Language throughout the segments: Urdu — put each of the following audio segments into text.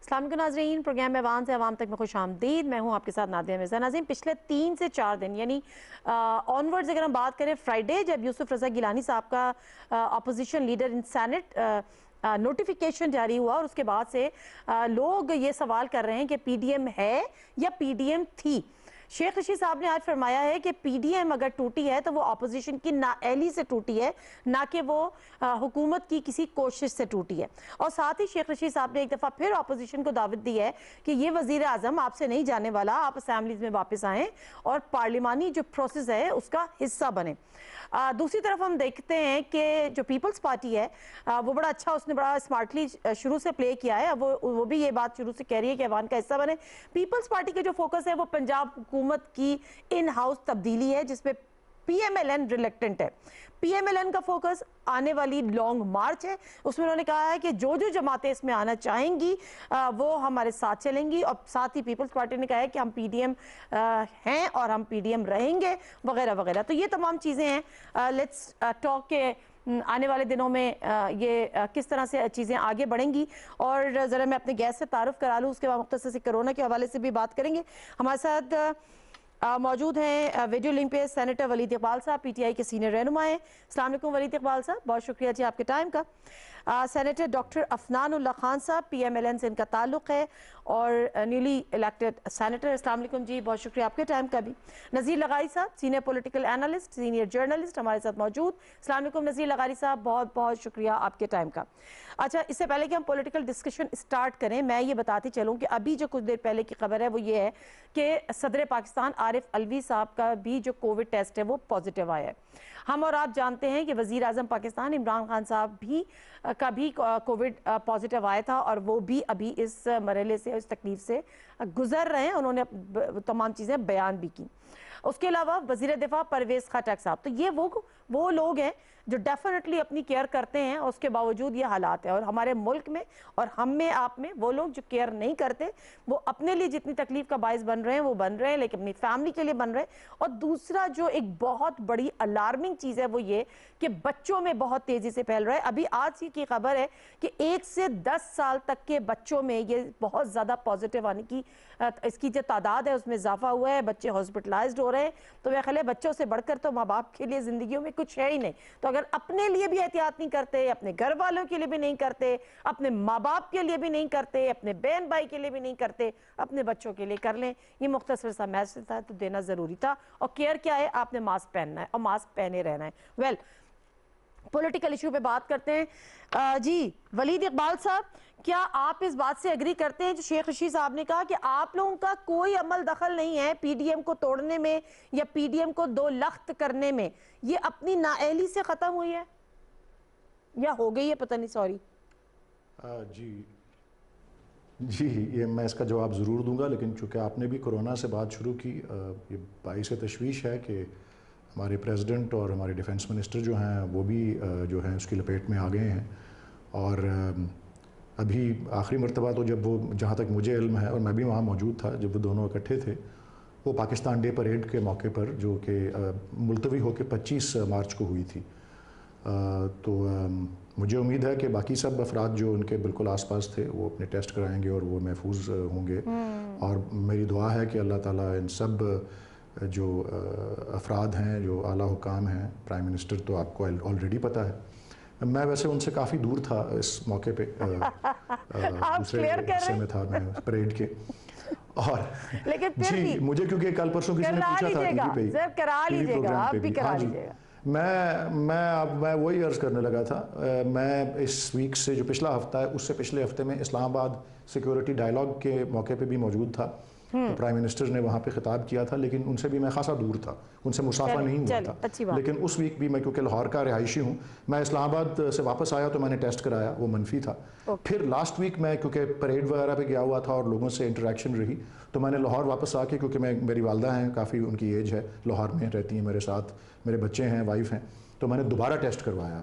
السلام علیکم ناظرین، پروگرام میں عوام سے عوام تک میں خوش آمدید. میں ہوں آپ کے ساتھ نادیہ مرزا. ناظرین، پچھلے 3 سے 4 دن یعنی آنورڈز اگر ہم بات کریں فرائیڈے جب یوسف رضا گیلانی صاحب کا opposition leader in senate notification جاری ہوا، اور اس کے بعد سے لوگ یہ سوال کر رہے ہیں کہ پی ڈی ایم ہے یا پی ڈی ایم تھی. شیخ رشید صاحب نے آج فرمایا ہے کہ پی ڈی ایم اگر ٹوٹی ہے تو وہ اپوزیشن کی نااہلی سے ٹوٹی ہے، نہ کہ وہ حکومت کی کسی کوشش سے ٹوٹی ہے. اور ساتھ ہی شیخ رشید صاحب نے ایک دفعہ پھر اپوزیشن کو دعوت دی ہے کہ یہ وزیر اعظم آپ سے نہیں جانے والا، آپ اسمبلیز میں واپس آئیں اور پارلیمانی جو پروسیس ہے اس کا حصہ بنیں. دوسری طرف ہم دیکھتے ہیں کہ جو پیپلز پارٹی ہے وہ بڑا اچھا، اس نے بڑا اسمارٹلی شروع سے پلے کیا ہے. وہ بھی یہ بات شروع سے کہہ رہی ہے کہ ایوان کا حصہ بنے. پیپلز پارٹی کا جو فوکس ہے وہ پنجاب حکومت کی ان ہاؤس تبدیلی ہے، جس پہ P M L N reluctant ہے. پی ایم ایل این کا فوکس آنے والی لانگ مارچ ہے. اس میں انہوں نے کہا ہے کہ جو جماعتیں اس میں آنا چاہیں گی وہ ہمارے ساتھ چلیں گی، اور ساتھ ہی پیپلز پارٹی نے کہا ہے کہ ہم پی ڈی ایم ہیں اور ہم پی ڈی ایم رہیں گے وغیرہ وغیرہ. تو یہ تمام چیزیں ہیں. لیٹس ٹاک کے آنے والے دنوں میں یہ کس طرح سے چیزیں آگے بڑھیں گی. اور ذرا میں اپنے گیسٹ سے تعارف کرا لوں، اس کے بعد مختصر سے کرونا کے حوالے سے بھی بات کریں گے. ہمارے ساتھ موجود ہیں ویڈیو لنک پہ سینیٹر ولید اقبال صاحب، پی ٹی آئی کے سینئر رہنما ہیں. السلام علیکم ولید اقبال صاحب، بہت شکریہ جی آپ کے ٹائم کا. سینیٹر ڈاکٹر افنان اللہ خان صاحب، پی ایم ایل این سے ان کا تعلق ہے اور نیولی الیکٹڈ سینیٹر. السلام علیکم جی، بہت شکریہ آپ کے ٹائم کا بھی. نذیر لغاری صاحب، senior political analyst, senior journalist, ہمارے ساتھ موجود. السلام علیکم نذیر لغاری صاحب، بہت بہت شکریہ آپ کے ٹائم کا. اچھا، اس سے پہلے کہ ہم پولیٹیکل ڈسکشن اسٹارٹ کریں، میں یہ بتاتی چلوں کہ ابھی جو کچھ دیر پہلے کی خبر ہے وہ یہ ہے کہ صدر پاکستان عارف علوی صاحب کا بھی جو کووڈ ٹیسٹ ہے وہ پازیٹیو آیا ہے. ہم اور آپ جانتے ہیں کہ وزیر اعظم پاکستان عمران خان صاحب کا بھی کووڈ پازیٹیو آیا تھا، اور وہ بھی ابھی اس مرحلے سے، اس تکلیف سے گزر رہے ہیں. انہوں نے تمام چیزیں بیان بھی کی. اس کے علاوہ وزیر دفاع پرویز خٹک صاحب، تو یہ وہ لوگ ہیں جو ڈیفینیٹلی اپنی کیئر کرتے ہیں، اور اس کے باوجود یہ حالات ہیں. اور ہمارے ملک میں اور ہم میں، آپ میں، وہ لوگ جو کیئر نہیں کرتے وہ اپنے لیے جتنی تکلیف کا باعث بن رہے ہیں وہ بن رہے ہیں، لیکن اپنی فیملی کے لیے بن رہے ہیں. اور دوسرا جو ایک بہت بڑی الارمنگ چیز ہے وہ یہ کہ بچوں میں بہت تیزی سے پھیل رہا ہے. ابھی آج کی خبر ہے کہ 1 سے 10 سال تک کے بچوں میں یہ بہت زیادہ پازیٹیو آنے کی اس کی جو تعداد ہے اس میں اضافہ ہوا ہے. بچے ہاسپٹلائزڈ ہو رہے ہیں. تو میرا خیال ہے بچوں سے بڑھ کر تو ماں باپ کے لیے زندگیوں میں کچھ ہے ہی نہیں. تو اگر اپنے لیے بھی احتیاط نہیں کرتے، اپنے گھر والوں کے لیے بھی نہیں کرتے، اپنے ماں باپ کے لیے بھی نہیں کرتے، اپنے بہن بھائی کے لیے بھی نہیں کرتے، اپنے بچوں کے لیے کر لیں. یہ مختصر سا میسج تھا تو دینا ضروری تھا. اور کیئر کیا ہے؟ آپ نے ماسک پہننا ہے اور ماسک پہنے رہنا ہے. پولیٹیکل ایشو پہ بات کرتے ہیں. جی ولید اقبال صاحب، کیا آپ اس بات سے اگری کرتے ہیں جو شیخ رشید صاحب نے کہا کہ آپ لوگوں کا کوئی عمل دخل نہیں ہے پی ڈی ایم کو توڑنے میں یا پی ڈی ایم کو دو لخت کرنے میں، یہ اپنی نااہلی سے ختم ہوئی ہے یا ہو گئی ہے؟ پتہ نہیں، سوری. جی یہ میں اس کا جواب ضرور دوں گا، لیکن چونکہ آپ نے بھی کرونا سے بات شروع کی، یہ باعث تشویش ہے کہ ہمارے پریزیڈنٹ اور ہمارے ڈیفنس منسٹر جو ہیں وہ بھی جو ہیں اس کی لپیٹ میں آ گئے ہیں. اور ابھی آخری مرتبہ تو جب وہ، جہاں تک مجھے علم ہے اور میں بھی وہاں موجود تھا جب وہ دونوں اکٹھے تھے، وہ پاکستان ڈے پریڈ کے موقع پر جو کہ ملتوی ہو کے 25 مارچ کو ہوئی تھی. تو مجھے امید ہے کہ باقی سب افراد جو ان کے بالکل آس پاس تھے وہ اپنے ٹیسٹ کرائیں گے اور وہ محفوظ ہوں گے. اور میری دعا ہے کہ اللہ تعالیٰ ان سب جو افراد ہیں، جو اعلیٰ حکام ہیں، پرائم منسٹر تو آپ کو آلریڈی پتہ ہے، میں ویسے ان سے کافی دور تھا اس موقع پہ، دوسرے حصے میں تھا میں پریڈ کے. اور جی مجھے کیونکہ کل پرسوں کسی نے پوچھا تھا ٹی وی پروگرام پہ بھی، ہاں جی میں وہی عرض کرنے لگا تھا. میں اس ویک سے، جو پچھلا ہفتہ ہے، اس سے پچھلے ہفتے میں اسلام آباد سیکیورٹی ڈائیلاگ کے موقع پہ بھی موجود تھا. پرائم منسٹر نے وہاں پہ خطاب کیا تھا، لیکن ان سے بھی میں خاصا دور تھا، ان سے مصافحہ نہیں ہوا تھا. لیکن اس ویک بھی میں کیونکہ لاہور کا رہائشی ہوں، میں اسلام آباد سے واپس آیا تو میں نے ٹیسٹ کرایا، وہ منفی تھا. پھر لاسٹ ویک میں کیونکہ پریڈ وغیرہ پہ گیا ہوا تھا اور لوگوں سے انٹریکشن رہی، تو میں نے لاہور واپس آ کے، کیونکہ میری والدہ ہیں، کافی ان کی ایج ہے، لاہور میں رہتی ہیں میرے ساتھ، میرے بچے ہیں، وائف ہیں، تو میں نے دوبارہ ٹیسٹ کروایا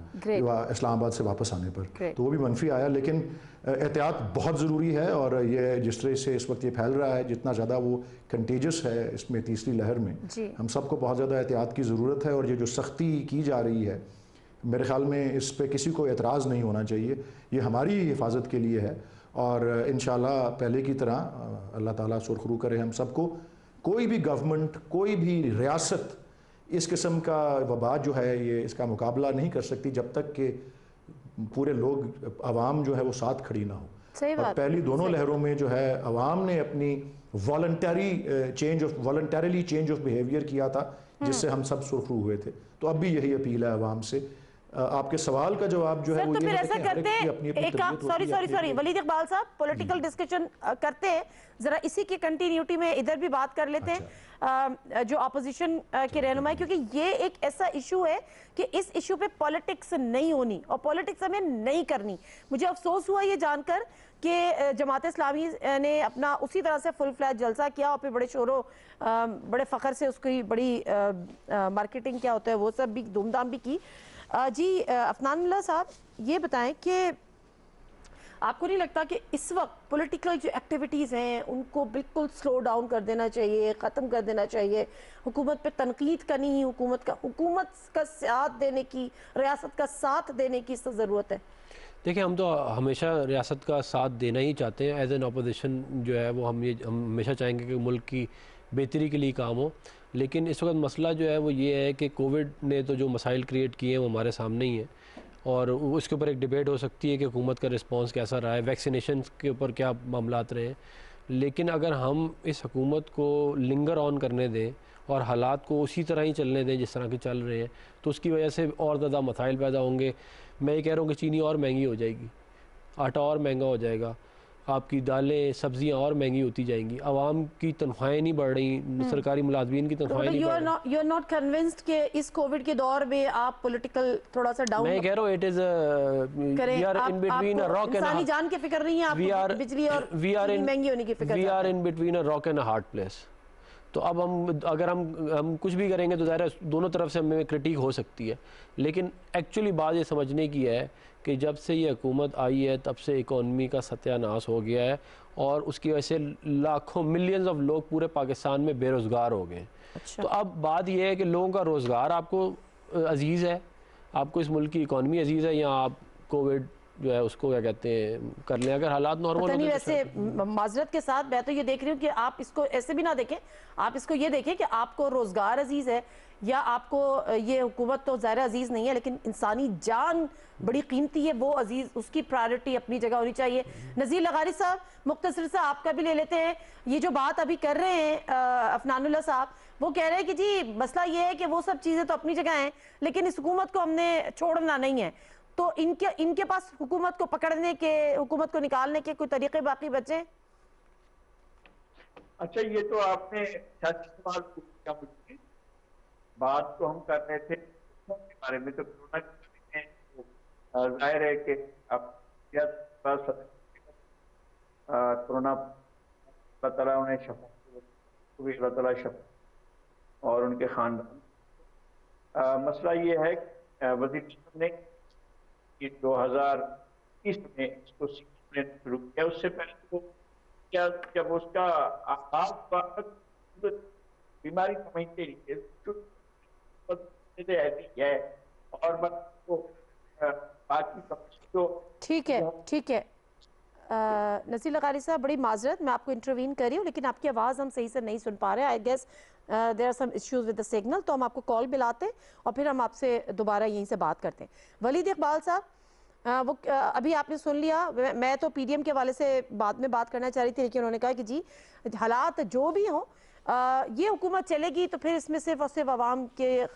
اسلام آباد سے واپس آنے پر، تو وہ بھی منفی آیا. لیکن احتیاط بہت ضروری ہے، اور یہ جس طرح سے اس وقت یہ پھیل رہا ہے، جتنا زیادہ وہ کنٹیجس ہے اس میں تیسری لہر میں، ہم سب کو بہت زیادہ احتیاط کی ضرورت ہے. اور یہ جو سختی کی جا رہی ہے، میرے خیال میں اس پہ کسی کو اعتراض نہیں ہونا چاہیے. یہ ہماری حفاظت کے لیے ہے، اور انشاءاللہ پہلے کی طرح اللہ تعالیٰ سرخرو کرے ہم سب کو. کوئی بھی گورنمنٹ، کوئی بھی ریاست اس قسم کا وبا جو ہے یہ اس کا مقابلہ نہیں کر سکتی جب تک کہ پورے لوگ، عوام جو ہے وہ ساتھ کھڑی نہ ہو. اور پہلی دونوں لہروں میں جو ہے عوام نے اپنی والنٹریلی چینج آف بیہیویئر کیا تھا جس سے ہم سب سرخرو ہوئے تھے. تو اب بھی یہی اپیل ہے عوام سے. آپ کے سوال کا جواب جو ہے وہ تو پھر ایسا کرتے ہیں، ایک سوری ولید اقبال صاحب، پولیٹیکل ڈسکشن کرتے ہیں ذرا اسی کی کنٹینیوٹی میں ادھر بھی بات کر لیتے ہیں جو اپوزیشن کے رہنمائی، کیونکہ یہ ایک ایسا ایشو ہے کہ اس ایشو پہ پولیٹکس نہیں ہونی اور پولیٹکس ہمیں نہیں کرنی. مجھے افسوس ہوا یہ جان کر کہ جماعت اسلامی نے اپنا اسی طرح سے فل فلیج جلسہ کیا اور پھر بڑے شور و بڑے فخر سے اس کی بڑی مارکیٹنگ کیا ہوتا ہے وہ سب بھی دھوم دھام بھی کی. جی افنان اللہ صاحب یہ بتائیں کہ آپ کو نہیں لگتا کہ اس وقت پولیٹیکل جو ایکٹیویٹیز ہیں ان کو بالکل سلو ڈاؤن کر دینا چاہیے، ختم کر دینا چاہیے؟ حکومت پہ تنقید کرنی ہی حکومت کا ساتھ دینے کی، ریاست کا ساتھ دینے کی ضرورت ہے. دیکھیں ہم تو ہمیشہ ریاست کا ساتھ دینا ہی چاہتے ہیں. ایز این اپوزیشن جو ہے وہ ہم ہمیشہ چاہیں گے کہ ملک کی بہتری کے لیے کام ہو. لیکن اس وقت مسئلہ جو ہے وہ یہ ہے کہ کووڈ نے تو جو مسائل کریٹ کیے ہیں وہ ہمارے سامنے ہی ہیں، اور اس کے اوپر ایک ڈیبیٹ ہو سکتی ہے کہ حکومت کا رسپانس کیسا رہا ہے، ویکسینیشن کے اوپر کیا معاملات رہے ہیں. لیکن اگر ہم اس حکومت کو لنگر آن کرنے دیں اور حالات کو اسی طرح ہی چلنے دیں جس طرح کے چل رہے ہیں تو اس کی وجہ سے اور زیادہ مسائل پیدا ہوں گے. میں یہ کہہ رہا ہوں کہ چینی اور مہنگی ہو جائے گی، آٹا اور مہنگا ہو جائے گا، آپ کی دالیں سبزیاں اور مہنگی ہوتی جائیں گی، عوام کی تنخواہیں نہیں بڑھ رہی، سرکاری ملازمین کی تنخواہیں نہیں بڑھ رہی. یو آر ناٹ کنونسڈ کہ اس کووڈ کے دور میں آپ پولیٹیکل تھوڑا سا ڈاؤن؟ میں کہہ رہا ہوں it is we are in between a rock and انسانی جان کی فکر نہیں ہے، آپ بجلی اور مہنگی ہونے کی فکر؟ We are in between a rock and a hard place. تو اب اگر ہم کچھ بھی کریں گے تو ظاہر ہے دونوں طرف سے ہمیں کرٹیک ہو سکتی ہے. لیکن ایکچولی بات یہ سمجھنے کی ہے کہ جب سے یہ حکومت آئی ہے تب سے اکانومی کا ستیہ ناش ہو گیا ہے اور اس کی وجہ سے لاکھوں ملینز آف لوگ پورے پاکستان میں بے روزگار ہو گئے ہیں. تو اب بات یہ ہے کہ لوگوں کا روزگار آپ کو عزیز ہے، آپ کو اس ملک کی اکانومی عزیز ہے، یا آپ کووڈ جو ہے اس کو کیا کہتے ہیں کر لیں. اگر حالات نارمل نہیں ویسے معذرت کے ساتھ میں تو یہ دیکھ رہی ہوں کہ آپ اس کو ایسے بھی نہ دیکھیں، آپ اس کو یہ دیکھیں کہ آپ کو روزگار عزیز ہے یا آپ کو یہ حکومت تو ظاہر عزیز نہیں ہے لیکن انسانی جان بڑی قیمتی ہے، وہ عزیز، اس کی پرائیورٹی اپنی جگہ ہونی چاہیے. نذیر لغاری صاحب مختصر سے آپ کا بھی لے لیتے ہیں. یہ جو بات ابھی کر رہے ہیں افنان اللہ صاحب، وہ کہہ رہے ہیں کہ جی مسئلہ یہ ہے کہ وہ سب چیزیں تو اپنی جگہ ہیں لیکن اس حکومت کو ہم نے چھوڑنا نہیں ہے. تو ان کے پاس حکومت کو پکڑنے کے، حکومت کو نکالنے کے کوئی طریقے باقی بچے؟ اچھا یہ تو آپ نے سوال پوچھا مجھے. بات تو ہم کر رہے تھے کے بارے میں، تو کورونا کے بارے میں ظاہر ہے کہ اب کورونا اللہ تعالیٰ انہیں شفا، اللہ تعالیٰ شفا اور ان کے خاندان. مسئلہ یہ ہے کہ وزیر اعظم نے 2020 میں اس کو شروع کیا. اس سے پہلے تو کیا جب اس کا آغاز بیماری سمجھتے رہیے ہے اور باقی جو ٹھیک ہے. نذیر لغاری صاحب بڑی معذرت، میں آپ کو انٹروین کر رہی ہوں لیکن آپ کی آواز ہم صحیح سے نہیں سن پا رہے. I guess there are some issues with the signal, تو ہم آپ کو کال ملاتے ہیں اور پھر ہم آپ سے دوبارہ یہیں سے بات کرتے ہیں. ولید اقبال صاحب وہ ابھی آپ نے سن لیا، میں تو پی ڈی ایم کے والے سے بعد میں بات کرنا چاہ رہی تھی لیکن انہوں نے کہا کہ جی حالات جو بھی ہوں یہ حکومت چلے گی تو پھر اس میں صرف اور صرف عوام کے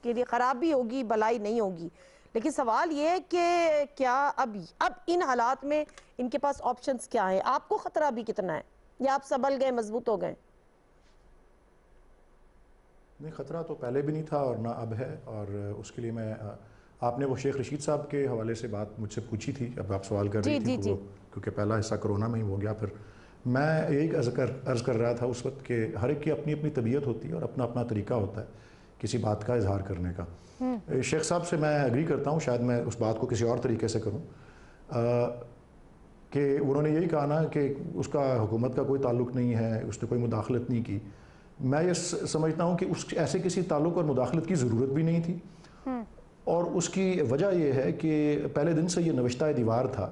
لیے خرابی ہوگی، بھلائی نہیں ہوگی. لیکن سوال یہ ہے کہ کیا اب ان حالات میں ان کے پاس آپشنز کیا ہیں؟ آپ کو خطرہ بھی کتنا ہے یا آپ سنبھل گئے، مضبوط ہو گئے؟ نہیں، خطرہ تو پہلے بھی نہیں تھا اور نہ اب ہے. اور اس کے لیے میں، آپ نے وہ شیخ رشید صاحب کے حوالے سے بات مجھ سے پوچھی تھی، اب آپ سوال کر رہی تھی کہ وہ کیونکہ پہلا حصہ کرونا میں ہی ہو گیا. پھر میں یہی عرض کر رہا تھا اس وقت کہ ہر ایک کی اپنی اپنی طبیعت ہوتی ہے اور اپنا اپنا طریقہ ہوتا ہے کسی بات کا اظہار کرنے کا. شیخ صاحب سے میں ایگری کرتا ہوں، شاید میں اس بات کو کسی اور طریقے سے کروں، کہ انہوں نے یہی کہا نا کہ اس کا حکومت کا کوئی تعلق نہیں ہے، اس نے کوئی مداخلت نہیں کی. میں یہ سمجھتا ہوں کہ اس ایسے کسی تعلق اور مداخلت کی ضرورت بھی نہیں تھی. اور اس کی وجہ یہ ہے کہ پہلے دن سے یہ نوشتہ دیوار تھا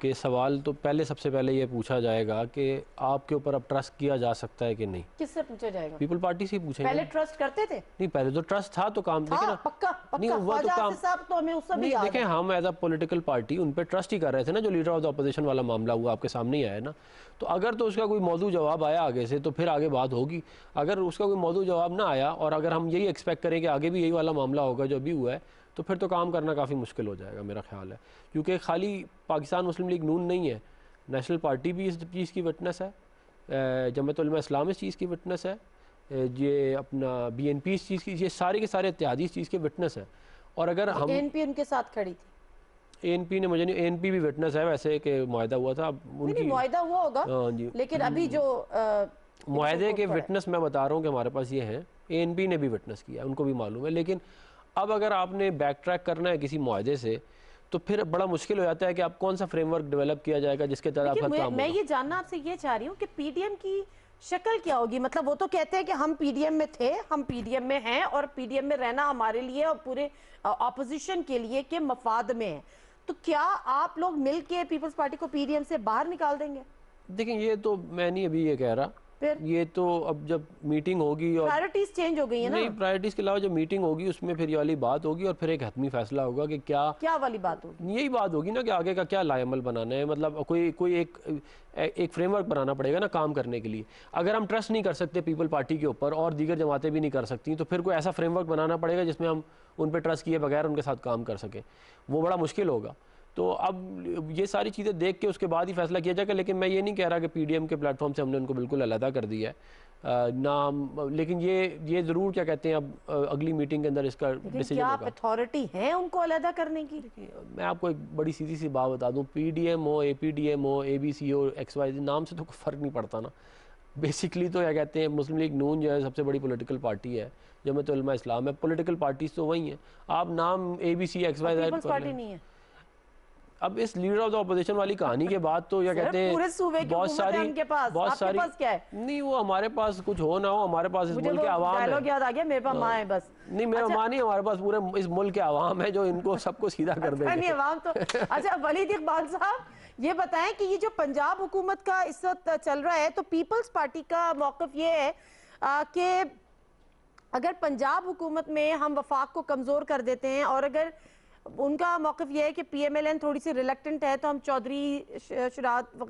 کہ سوال تو پہلے سب سے پہلے یہ پوچھا جائے گا کہ آپ کے اوپر اب ٹرسٹ کیا جا سکتا ہے کہ نہیں. کس سے پوچھا جائے گا؟ پیپل پارٹی سے ہی پوچھیں گے. پہلے ٹرسٹ کرتے تھے؟ نہیں پہلے تو ٹرسٹ تھا تو کام دیکھیں نا. پکا نہیں پکا ہوا تو خواجہ کام آصف صاحب تو ہمیں اس سے بھی نہیں. یاد دیکھیں ہے. ہم ایز اے پولیٹیکل پارٹی ان پہ ٹرسٹ ہی کر رہے تھے نا. جو لیڈر آف دا اپوزیشن والا معاملہ ہوا آپ کے سامنے ہی آیا نا. تو اگر تو اس کا کوئی موضوع جواب آیا آگے سے تو پھر آگے بات ہوگی. اگر اس کا کوئی موضوع جواب نہ آیا اور اگر ہم یہی ایکسپیکٹ کریں کہ آگے بھی یہی والا معاملہ ہوگا جو ابھی ہوا ہے تو پھر تو کام کرنا کافی مشکل ہو جائے گا میرا خیال ہے. کیونکہ خالی پاکستان مسلم لیگ نون نہیں ہے, نیشنل پارٹی بھی اس چیز کی وٹنس ہے, جمعیت علماء اسلام اس چیز کی وٹنس ہے, یہ اپنا بی این پی اس چیز کی, یہ سارے کے سارے اتحادی اس چیز کے وٹنس ہیں. اور اگر ہم اے این پی ان کے ساتھ کھڑی تھی. اے این پی نے مجھے نہیں, اے این پی بھی وٹنس ہے ویسے کہ معاہدہ ہوا تھا. اب ان نہیں کی معاہدہ ہوا ہوگا ہاں جی لیکن ابھی جو معاہدے کے وٹنس میں بتا رہا ہوں کہ ہمارے پاس یہ ہیں. اے این پی نے بھی وٹنس کیا ہے, ان کو بھی معلوم ہے. لیکن اب اگر آپ نے بیک ٹریک کرنا ہے کسی معاہدے سے تو پھر بڑا مشکل ہو جاتا ہے کہ آپ کون سا فریم ورک ڈیولپ کیا جائے گا جس کے تحت آپ کا کام میں ہوگا. یہ جاننا آپ سے یہ چاہ رہی ہوں کہ پی ڈی ایم کی شکل کیا ہوگی. مطلب وہ تو کہتے ہیں کہ ہم پی ڈی ایم میں تھے, ہم پی ڈی ایم میں ہیں اور پی ڈی ایم میں رہنا ہمارے لیے اور پورے اپوزیشن کے لیے کے مفاد میں ہے. تو کیا آپ لوگ مل کے پیپلز پارٹی کو پی ڈی ایم سے باہر نکال دیں گے؟ دیکھیں یہ تو میں نہیں ابھی یہ کہہ رہا, یہ تو اب جب میٹنگ ہوگی اور پرائرٹیز چینج ہو گئی ہیں نا. نہیں پرائرٹیز کے علاوہ جب میٹنگ ہوگی اس میں پھر یہ والی بات ہوگی اور پھر ایک حتمی فیصلہ ہوگا کہ کیا والی بات ہوگی. یہی بات ہوگی نا کہ آگے کا کیا لائے عمل بنانا ہے. مطلب کوئی ایک فریم ورک بنانا پڑے گا نا کام کرنے کے لیے. اگر ہم ٹرسٹ نہیں کر سکتے پیپل پارٹی کے اوپر اور دیگر جماعتیں بھی نہیں کر سکتی تو پھر کوئی ایسا فریم ورک بنانا پڑے گا جس میں ہم ان پہ ٹرسٹ کیے بغیر ان کے ساتھ کام کر سکیں. وہ بڑا مشکل ہوگا. تو اب یہ ساری چیزیں دیکھ کے اس کے بعد ہی فیصلہ کیا جائے گا. لیکن میں یہ نہیں کہہ رہا کہ پی ڈی ایم کے پلیٹ فارم سے ہم نے ان کو بالکل علیحدہ کر دیا ہے نہ, لیکن یہ ضرور کیا کہتے ہیں اب اگلی میٹنگ کے اندر اس کا ڈیسیجن کیا ہوگا. اتھارٹی ہے ان کو علیحدہ کرنے کی؟ میں آپ کو ایک بڑی سیدھی سی بات بتا دوں, پی ڈی ایم ہو, اے پی ڈی ایم ہو, اے بی سی ہو, ایکس وائی, نام سے تو کوئی فرق نہیں پڑتا نا. بیسکلی تو کیا کہتے ہیں مسلم لیگ نون جو ہے سب سے بڑی پولیٹیکل پارٹی ہے, جمعیت علماء اسلام ہے, پولیٹیکل پارٹیز تو وہی ہیں. آپ نام A B C X Y Z peoples party نہیں ہے. اب اس لیڈر آف دا اپوزیشن والی کہانی کے بعد تو کیا کہتے ہیں بہت ساری نہیں, وہ ہمارے پاس کچھ ہو نہ ہو, ہمارے پاس اس ملک کے عوام ہے. ڈائلاگ یاد آ گیا, میرے پاس ماں ہے بس. نہیں میرا ماں نہیں, ہمارے پاس پورے اس ملک کے عوام ہے جو ان کو سب کو سیدھا کر دیں گے. نہیں عوام تو اچھا. ولید اقبال صاحب یہ بتائیں کہ یہ جو پنجاب حکومت کا اس وقت چل رہا ہے تو پیپلز پارٹی کا موقف یہ ہے کہ اگر پنجاب حکومت میں ہم وفاق کو کمزور کر دیتے ہیں اور اگر ان کا موقف یہ ہے کہ پی ایم ایل این تھوڑی سی ریلیکٹنٹ ہے تو ہم چودھری شراد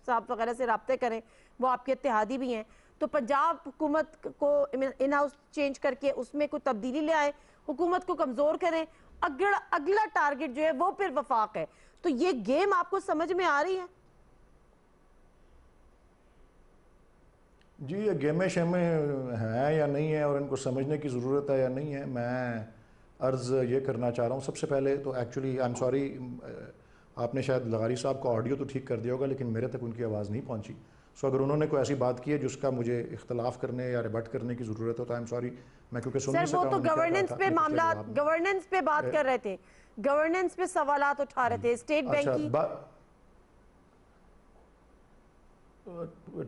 صاحب وغیرہ سے رابطے کریں, وہ آپ کے اتحادی بھی ہیں, تو پنجاب حکومت کو ان ہاؤس چینج کر کے اس میں کوئی تبدیلی لے آئے, حکومت کو کمزور کریں. اگلا ٹارگٹ جو ہے وہ پھر وفاق ہے. تو یہ گیم آپ کو سمجھ میں آ رہی ہے؟ جی یہ گیمیں شیمیں ہیں یا نہیں ہیں اور ان کو سمجھنے کی ضرورت ہے یا نہیں ہے. میں عرض یہ کرنا چاہ رہا ہوں سب سے پہلے تو ایکچولی آئی ایم سوری, آپ نے شاید لغاری صاحب کا آڈیو تو ٹھیک کر دیا ہوگا لیکن میرے تک ان کی آواز نہیں پہنچی. سو اگر انہوں نے کوئی ایسی بات کی ہے جس کا مجھے اختلاف کرنے یا ریبٹ کرنے کی ضرورت ہے تو آئی ایم سوری, میں کیونکہ سن نہیں سکا. سر وہ تو گورننس پہ معاملات, گورننس پہ بات کر رہے تھے, گورننس پہ سوالات اٹھا رہے تھے اسٹیٹ بینک کی.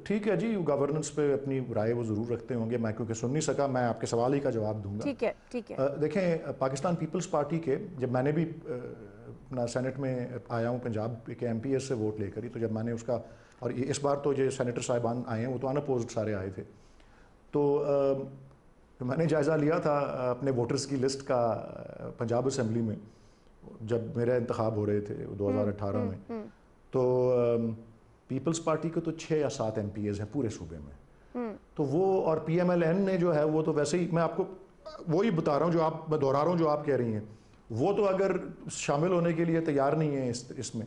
ٹھیک ہے جی, گورننس پہ اپنی رائے وہ ضرور رکھتے ہوں گے. میں کیونکہ سن نہیں سکا, میں آپ کے سوال ہی کا جواب دوں گا. ٹھیک ہے ٹھیک ہے. دیکھیں پاکستان پیپلز پارٹی کے جب میں نے بھی اپنا سینٹ میں آیا ہوں پنجاب کے ایم پی ایس سے ووٹ لے کر ہی, تو جب میں نے اس کا, اور اس بار تو جو سینیٹر صاحبان آئے ہیں وہ تو ان اپوزڈ سارے آئے تھے, تو میں نے جائزہ لیا تھا اپنے ووٹرز کی لسٹ کا پنجاب اسمبلی میں جب میرے انتخاب ہو رہے تھے 2018 میں. تو پیپلز پارٹی کے تو 6 یا 7 ایم پی ایز ہیں پورے صوبے میں, تو وہ اور پی ایم ایل این نے جو ہے وہ تو ویسے ہی, میں آپ کو وہی بتا رہا ہوں جو آپ, میں دہرا رہا ہوں جو آپ کہہ رہی ہیں, وہ تو اگر شامل ہونے کے لیے تیار نہیں ہے اس میں,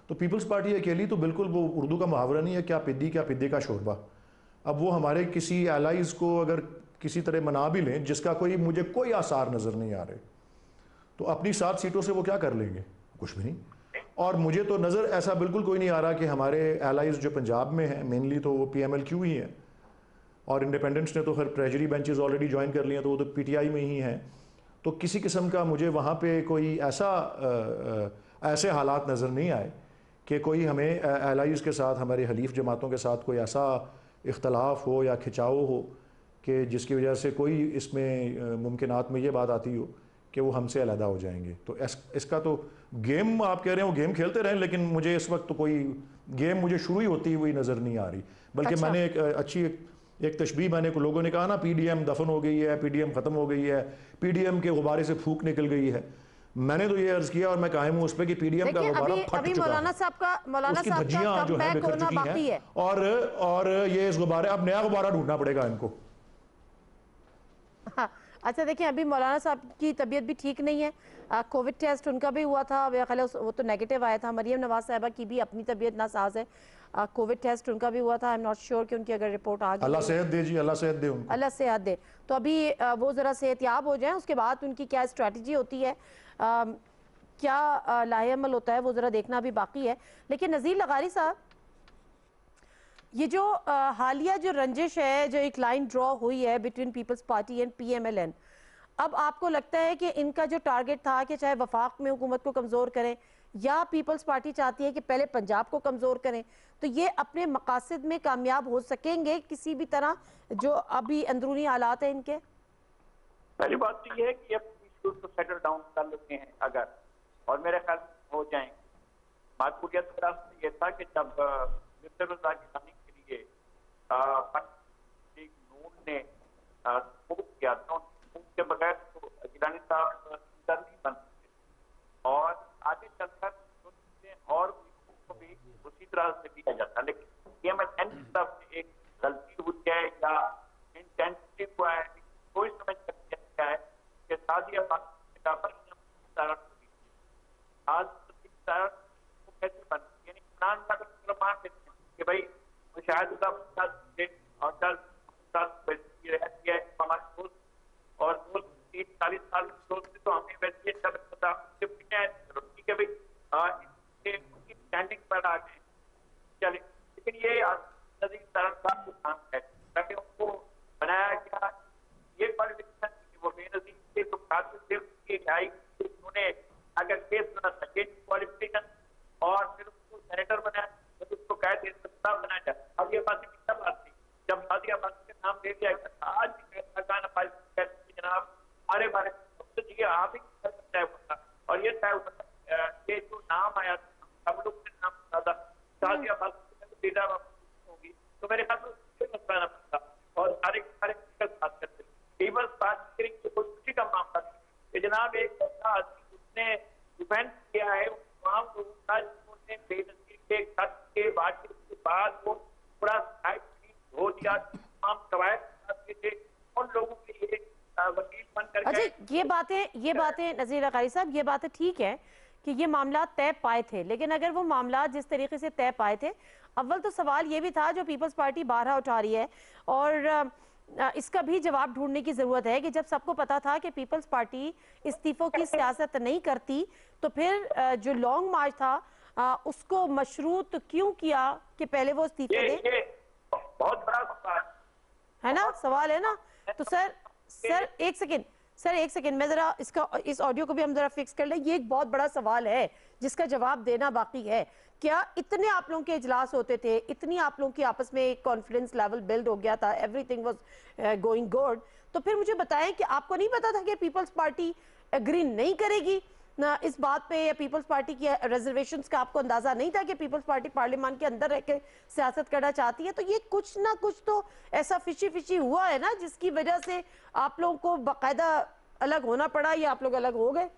تو پیپلز پارٹی اکیلی تو بالکل, وہ اردو کا محاورہ نہیں ہے کیا پدی کا شوربہ. اب وہ ہمارے کسی الائز کو اگر کسی طرح منا بھی لیں جس کا مجھے کوئی آثار نظر نہیں آ رہے, تو اپنی 7 سیٹوں سے وہ کیا کر لیں گے؟ کچھ بھی نہیں. اور مجھے تو نظر ایسا بالکل کوئی نہیں آ رہا کہ ہمارے الائز جو پنجاب میں ہیں مینلی تو وہ پی ایم ایل کیو ہی ہیں, اور انڈیپینڈنٹس نے تو پھر ٹریجری بینچز آلریڈی جوائن کر لی ہیں تو وہ تو پی ٹی آئی میں ہی ہیں. تو کسی قسم کا مجھے وہاں پہ کوئی ایسے حالات نظر نہیں آئے کہ کوئی ہمیں الائز کے ساتھ, ہمارے حلیف جماعتوں کے ساتھ کوئی ایسا اختلاف ہو یا کھچاؤ ہو کہ جس کی وجہ سے کوئی اس میں ممکنات میں یہ بات آتی ہو کہ وہ ہم سے علیحدہ ہو جائیں گے. تو اس کا تو گیم آپ کہہ رہے ہیں وہ گیم کھیلتے رہیں, لیکن مجھے اس وقت تو کوئی گیم مجھے شروع ہی ہوتی ہوئی نظر نہیں آ رہی. بلکہ میں نے ایک اچھی ایک تشبیہ میں نے لوگوں نے کہا نا پی ڈی ایم دفن ہو گئی ہے, پی ڈی ایم ختم ہو گئی ہے, پی ڈی ایم کے غبارے سے پھونک نکل گئی ہے. میں نے تو یہ عرض کیا اور میں قائم ہوں اس پہ کہ پی ڈی ایم کا غبارہ پھٹ چکا ہے, اس کی دھجیاں جو ہیں بکھر چکی ہیں, اور یہ اس غبارے اب نیا غبارہ ڈھونڈنا پڑے گا ان کو. اچھا دیکھیں, ابھی مولانا صاحب کی طبیعت بھی ٹھیک نہیں ہے, کووڈ ٹیسٹ ان کا بھی ہوا تھا, وہ تو نیگیٹو آیا تھا. مریم نواز صاحبہ کی بھی اپنی طبیعت ناساز ہے, کووڈ ٹیسٹ ان کا بھی ہوا تھا. آئی ایم ناٹ شیور کہ ان کی اگر رپورٹ آ گئی, اللہ صحت دے جی, اللہ صحت دے ان کو, اللہ صحت دے. تو ابھی وہ ذرا صحت یاب ہو جائیں, اس کے بعد ان کی کیا اسٹریٹجی ہوتی ہے, کیا لاہ عمل ہوتا ہے, وہ ذرا دیکھنا بھی باقی ہے. لیکن نذیر لغاری صاحب, یہ جو حالیہ جو رنجش ہے, جو ایک لائن ڈرا ہوئی ہے between Peoples Party and P M L N, اب آپ کو لگتا ہے کہ ان کا جو ٹارگٹ تھا کہ چاہے وفاق میں حکومت کو کمزور کریں, یا پیپلز پارٹی چاہتی ہے کہ پہلے پنجاب کو کمزور کریں, تو یہ اپنے مقاصد میں کامیاب ہو سکیں گے کسی بھی طرح جو ابھی اندرونی حالات ہیں ان کے؟ پہلی بات تو یہ ہے کہ یہ کو سیٹل ڈاؤن کر لیتے ہیں اگر, اور میرے خیال ہو جائیں. معقولیت کا راستہ یہ تھا کہ جب یوسف رضا گیلانی کے لیے نون نے سپورٹ کیا تھا, سپورٹ کے بغیر تو گیلانی صاحب لیڈر نہیں بن سکتے, اور آگے چل کر اور بھی اسی طرح سے کیا جاتا. لیکن پی ایم ایل این کی طرف سے ایک غلطی ہوئی ہے یا انٹینشنلی ہوا ہے, کوئی سمجھ سکتا ہے کہ سعودی عرب آج کیسے بن, یعنی عمران کا مان لیتے ہیں کہ بھائی مشاہد اور رہتی ہے ہمارے دوست, اور دوست 30-40 سال دوست تو ہمیں ویسے پتا ٹھیک ہے بھائی اسٹینڈنگ پر آ گئے چلے. لیکن یہ نظیر صاحب کو کام ہے تاکہ ان کو بنایا گیا یہ کوالیفکیشن وہ بے نظیر تھے, تو خاص صرف یہ آئی انہوں نے اگر کیس بنا سکے کوالیفکیشن, اور پھر اس کو سینیٹر بنایا تو اس کو قائد استثمار بنایا جائے. اب یہ بات کتنا بات تھی جب سعودی عرب کے نام لے لیا گیا, آج جناب ہمارے بارے میں یہ آپ ہی طے ہوتا, اور یہ طے ہوتا کہ جو نام آیا تھا ہم لوگ نے نام زیادہ سعودی عرب ہوگی, تو میرے خیال میں مسئلہ نہ پڑتا, اور سارے بات کرتے پیپلز پارٹی کی خوشی کا معاملہ تھا کہ جناب ایک اس نے ڈیفینس کیا ہے تمام لوگوں کا جنہوں نے بے نظیر کے خط کے بات چیت کے بعد وہ پورا ہو دیا, تمام قواعد تھے ان لوگوں کے لیے وکیل بن کر کے. اچھا یہ باتیں نذیر لغاری صاحب, یہ باتیں ٹھیک ہے کہ یہ معاملات طے پائے تھے, لیکن اگر وہ معاملات جس طریقے سے طے پائے تھے, اول تو سوال یہ بھی تھا جو پیپلز پارٹی بارہا اٹھا رہی ہے, اور اس کا بھی جواب ڈھونڈنے کی ضرورت ہے کہ جب سب کو پتا تھا کہ پیپلز پارٹی استعفوں کی سیاست نہیں کرتی, تو پھر جو لانگ مارچ تھا اس کو مشروط کیوں کیا کہ پہلے وہ استعفے دیں؟ بہت بڑا سوال ہے نا, سوال ہے نا. تو سر ایک سیکنڈ میں ذرا اس آڈیو کو بھی ہم ذرا فکس کر لیں. یہ ایک بہت بڑا سوال ہے جس کا جواب دینا باقی ہے. کیا اتنے آپ لوگوں کے اجلاس ہوتے تھے, اتنی آپ لوگوں کی آپس میں ایک کانفیڈنس لیول بلڈ ہو گیا تھا, every thing was going good, تو پھر مجھے بتائیں کہ آپ کو نہیں پتا تھا کہ پیپلز پارٹی اگری نہیں کرے گی اس بات پہ, یا پیپلز پارٹی کی ریزرویشنز کا آپ کو اندازہ نہیں تھا کہ پیپلز پارٹی پارلیمان کے اندر رہ کے سیاست کرنا چاہتی ہے؟ تو یہ کچھ نہ کچھ تو ایسا فشی ہوا ہے نا جس کی وجہ سے آپ لوگوں کو باقاعدہ الگ ہونا پڑا, یا آپ لوگ الگ ہو گئے.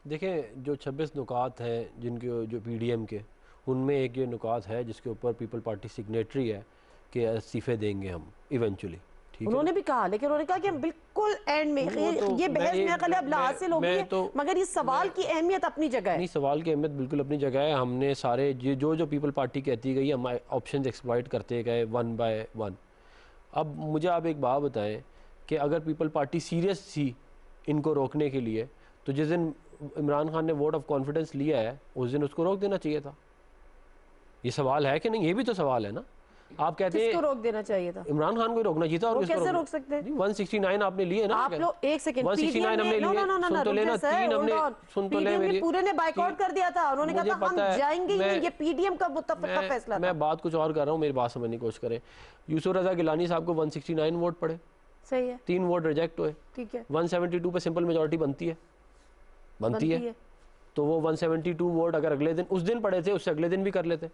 دیکھیں جو 26 نکات ہیں جن کے جو پی ڈی ایم کے, ان میں ایک یہ نکات ہے جس کے اوپر پیپل پارٹی سگنیٹری ہے کہ استعفے دیں گے ہم ایونچولی. انہوں نے بھی کہا, لیکن انہوں نے کہا کہ بالکل اینڈ میں, یہ بحث میں اقل اب حاصل ہوگی ہے, مگر یہ سوال کی اہمیت اپنی جگہ ہے. نہیں, سوال کی اہمیت بالکل اپنی جگہ ہے. ہم نے سارے جو پیپل پارٹی کہتی گئی ہم آپشنز ایکسپلائٹ کرتے گئے ون بائی ون. اب مجھے آپ ایک بات بتائیں کہ اگر پیپل پارٹی سیریس تھی ان کو روکنے کے لیے, تو جس دن عمران خان نے ووٹ آف کانفیڈنس لیا ہے اس دن اس کو روک دینا چاہیے تھا. یہ سوال ہے کہ نہیں؟ یہ بھی تو سوال ہے نا. آپ کہتے ہیں کس کو روک دینا چاہیے تھا؟ عمران خان کو روکنا چاہیے تھا. اور کیسے روک سکتے ہیں؟ 169 آپ نے لیے نا. آپ لوگ ایک سیکنڈ, 169 ہم نے لیے, سن تو لینا, 3 ہم نے, سن تو لے میری, پورے نے بائیکاٹ کر دیا تھا. انہوں نے کہا تھا ہم جائیں گے ہی نہیں, یہ پی ڈی ایم کا متفقہ فیصلہ تھا. میں بات کچھ اور کر رہا ہوں, میری بات سمجھنے کی کوشش کریں. یوسف رضا گیلانی صاحب کو 169 ووٹ پڑے, صحیح ہے, 3 ووٹ ریجیکٹ ہوئے, ٹھیک ہے, 172 پہ سمپل میجورٹی بنتی ہے. بنتی ہے تو وہ 172 ووٹ اگر اگلے دن اس دن پڑے تھے اس سے اگلے دن بھی کر لیتے.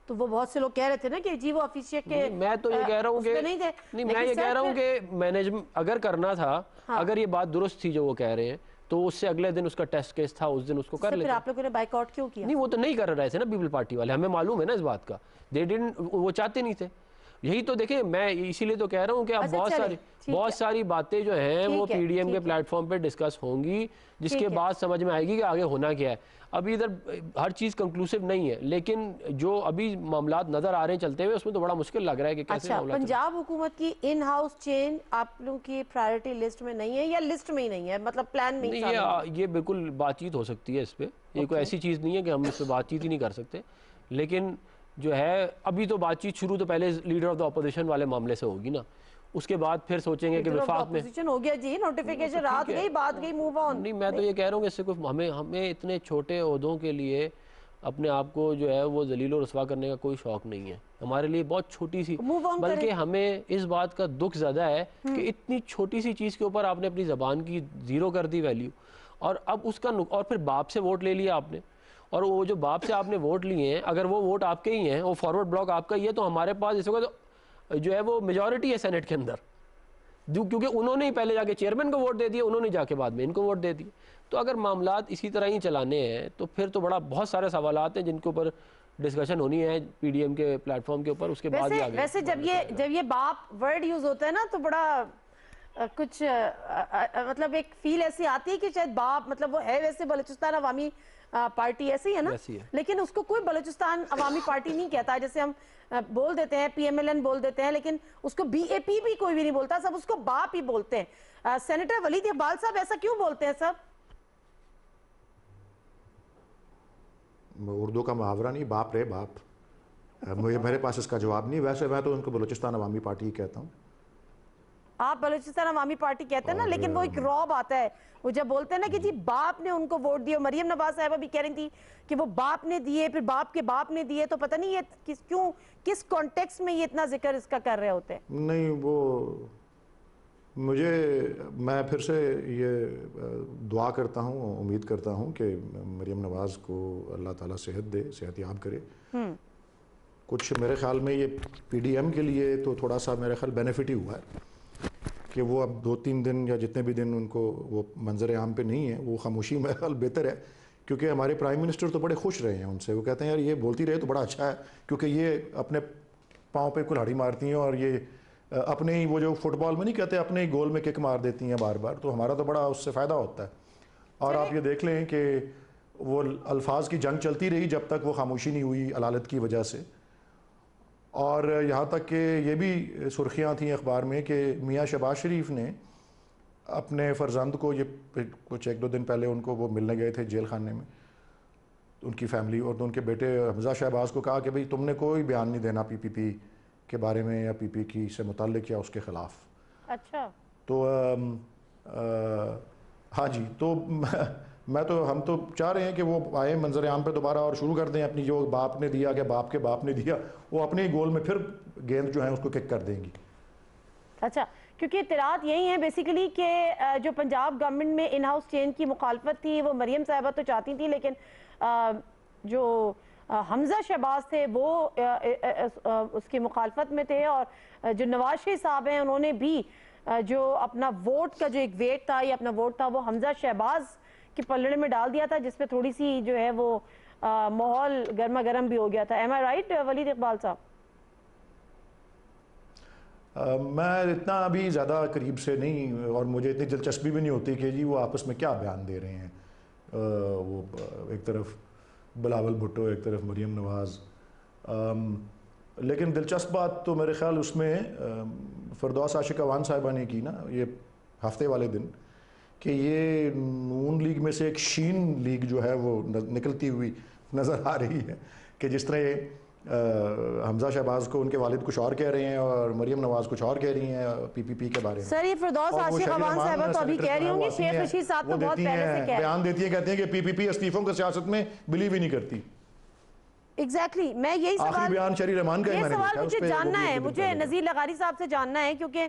تو وہ بہت سے لوگ کہہ رہے تھے نا کہ جی وہ افیشیٹ کے میں تو یہ کہہ رہا ہوں کہ نہیں میں یہ کہہ رہا ہوں کہ مینجمنٹ اگر کرنا تھا اگر یہ بات درست تھی جو وہ کہہ رہے ہیں تو اس سے اگلے دن اس کا ٹیسٹ کیس تھا اس دن اس کو کر لیتے. پھر آپ لوگوں نے بائیک آؤٹ کیوں کیا؟ نہیں وہ تو نہیں کر رہے تھے نا پیپل پارٹی والے, ہمیں معلوم ہے نا اس بات کا, وہ چاہتے نہیں تھے. یہی تو دیکھیں میں اسی لیے تو کہہ رہا ہوں کہ اب بہت ساری باتیں جو ہیں وہ پی ڈی ایم کے پلیٹ فارم پہ ڈسکس ہوں گی جس کے بعد سمجھ میں آئے گی کہ آگے ہونا کیا ہے. ابھی ادھر ہر چیز کنکلوسیو نہیں ہے لیکن جو ابھی معاملات نظر آ رہے ہیں چلتے ہوئے اس میں تو بڑا مشکل لگ رہا ہے کہ کیسے معاملات. پنجاب حکومت کی ان ہاؤس چینج آپ لوگوں کی پرائیورٹی لسٹ میں نہیں ہے یا لسٹ میں ہی نہیں ہے, مطلب پلان میں نہیں ہے؟ یہ بالکل بات چیت ہو سکتی ہے اس پہ, یہ کوئی ایسی چیز نہیں ہے کہ ہم اس پہ بات چیت ہی نہیں کر سکتے. لیکن جو ہے ابھی تو بات چیت شروع تو پہلے لیڈر آف دا اپوزیشن والے معاملے سے ہوگی نا, اس کے بعد پھر سوچیں گے کہ وفاق میں ہو گیا جی نوٹیفیکیشن رات گئی بات گئی موو آن. نہیں میں تو یہ کہہ رہا ہوں کہ اس سے کوئی ہمیں اتنے چھوٹے عہدوں کے لیے اپنے آپ کو جو ہے وہ ذلیل و رسوا کرنے کا کوئی شوق نہیں ہے. ہمارے لیے بہت چھوٹی سی, بلکہ ہمیں اس بات کا دکھ زیادہ ہے کہ اتنی چھوٹی سی چیز کے اوپر آپ نے اپنی زبان کی زیرو کر دی ویلیو, اور اب اس کا اور پھر باپ سے ووٹ لے لیا آپ نے, اور وہ جو باپ سے آپ نے ووٹ لیے ہیں اگر وہ ووٹ آپ کے ہی ہیں, وہ فارورڈ بلاک آپ کا ہی ہے, تو ہمارے پاس اس وقت جو ہے وہ میجورٹی ہے سینٹ کے اندر, کیونکہ انہوں نے ہی پہلے جا کے چیئرمین کو ووٹ دے دیا, انہوں نے جا کے بعد میں ان کو ووٹ دے دی. تو اگر معاملات اسی طرح ہی چلانے ہیں تو پھر تو بہت سارے سوالات ہیں جن کے اوپر ڈسکشن ہونی ہے پی ڈی ایم کے پلیٹ فارم کے اوپر, اس کے بعد ہی آگے. ویسے جب یہ باپ ورڈ یوز ہوتا ہے نا تو بڑا کچھ مطلب ایک فیل ایسی آتی ہے کہ شاید باپ مطلب وہ ہے ویسے بلوچستان عوامی پارٹی ایسی ہے نا, لیکن اس کو کوئی بلوچستان عوامی پارٹی نہیں کہتا. جیسے ہم بول دیتے ہیں پی ایم ایل این بول دیتے ہیں, لیکن اس کو بی اے پی بھی کوئی بھی نہیں بولتا, سب اس کو باپ ہی بولتے ہیں. سینیٹر ولید اقبال صاحب ایسا کیوں بولتے ہیں سب؟ اردو کا محاورہ نہیں, باپ رے باپ, میرے پاس اس کا جواب نہیں. ویسے میں تو ان کو بلوچستان عوامی پارٹی ہی کہتا ہوں. آپ بلوچستان عوامی پارٹی کہتے ہیں نا, لیکن وہ ایک رعب آتا ہے وہ جب بولتے ہیں نا کہ جی باپ نے ان کو ووٹ دیے. مریم نواز صاحبہ بھی کہہ رہی تھی کہ وہ باپ نے دیے, پھر باپ کے باپ نے دیے, تو پتہ نہیں یہ کس کانٹیکس میں یہ اتنا ذکر اس کا کر رہے ہوتے ہیں. نہیں وہ میں پھر سے یہ دعا کرتا ہوں, امید کرتا ہوں کہ مریم نواز کو اللہ تعالیٰ صحت دے, صحت یاب کرے. کچھ میرے خیال میں یہ پی ڈی ایم کے لیے تو تھوڑا سا میرے خیال بینیفٹ ہی ہوا ہے کہ وہ اب 2-3 دن یا جتنے بھی دن ان کو وہ منظر عام پہ نہیں ہے, وہ خاموشی میرے خیال بہتر ہے. کیونکہ ہمارے پرائم منسٹر تو بڑے خوش رہے ہیں ان سے, وہ کہتے ہیں یار یہ بولتی رہے تو بڑا اچھا ہے, کیونکہ یہ اپنے پاؤں پہ کلہاڑی مارتی ہیں اور یہ اپنے ہی وہ جو فٹ بال میں نہیں کہتے اپنے ہی گول میں کک مار دیتی ہیں بار بار, تو ہمارا تو بڑا اس سے فائدہ ہوتا ہے. اور آپ یہ دیکھ لیں کہ وہ الفاظ کی جنگ چلتی رہی جب تک وہ خاموشی نہیں ہوئی علالت کی وجہ سے, اور یہاں تک کہ یہ بھی سرخیاں تھیں اخبار میں کہ میاں شہباز شریف نے اپنے فرزند کو, یہ کچھ 1-2 دن پہلے ان کو وہ ملنے گئے تھے جیل خانے میں, ان کی فیملی, اور تو ان کے بیٹے حمزہ شہباز کو کہا کہ بھئی تم نے کوئی بیان نہیں دینا پی پی پی کے بارے میں یا پی پی کی سے متعلق یا اس کے خلاف. اچھا تو ہاں جی, تو ہم تو چاہ رہے ہیں کہ وہ آئے منظر عام پہ دوبارہ اور شروع کر دیں اپنی جو باپ نے دیا کہ باپ کے باپ نے دیا, وہ اپنے ہی گول میں پھر گیند جو ہے اس کو کک کر دیں گی. اچھا, کیونکہ اطلاعات یہی ہیں بیسیکلی کہ جو پنجاب گورنمنٹ میں ان ہاؤس چینج کی مخالفت تھی وہ مریم صاحبہ تو چاہتی تھی, لیکن جو حمزہ شہباز تھے وہ اس کی مخالفت میں تھے, اور جو نواز شریف صاحب ہیں انہوں نے بھی جو اپنا ووٹ کا جو ایک ویٹ تھا یا اپنا ووٹ تھا وہ حمزہ شہباز کے پلڑے میں ڈال دیا تھا, جس پہ تھوڑی سی جو ہے وہ ماحول گرما گرم بھی ہو گیا تھا. ایم آئی رائٹ ولید اقبال صاحب؟ میں اتنا ابھی زیادہ قریب سے نہیں, اور مجھے اتنی دلچسپی بھی نہیں ہوتی کہ جی وہ آپس میں کیا بیان دے رہے ہیں. وہ ایک طرف بلاول بھٹو, ایک طرف مریم نواز. لیکن دلچسپ بات تو میرے خیال اس میں فردوس عاشق اعوان صاحبہ نے کی نا یہ ہفتے والے دن, کہ یہ نون لیگ میں سے ایک شین لیگ جو ہے وہ نکلتی ہوئی نظر آ رہی ہے, کہ جس طرح حمزہ شہباز کو ان کے والد کچھ اور کہہ رہے ہیں اور مریم نواز کچھ اور کہہ رہی ہیں پی پی پی کے بارے میں. سر یہ فردوس عاشق اعوان صاحبہ تو ابھی کہہ رہی ہوں گی, شیخ رشید صاحب تو بہت پہلے سے کہہ رہے ہیں, بیان دیتی ہیں, کہتے ہیں کہ پی پی پی استعفوں کی سیاست میں بلیو ہی نہیں کرتی. ایگزیکٹلی, میں یہی آخری بیان شری رحمان کا یہ سوال مجھے جاننا ہے, مجھے نذیر لغاری صاحب سے جاننا ہے, کیونکہ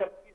26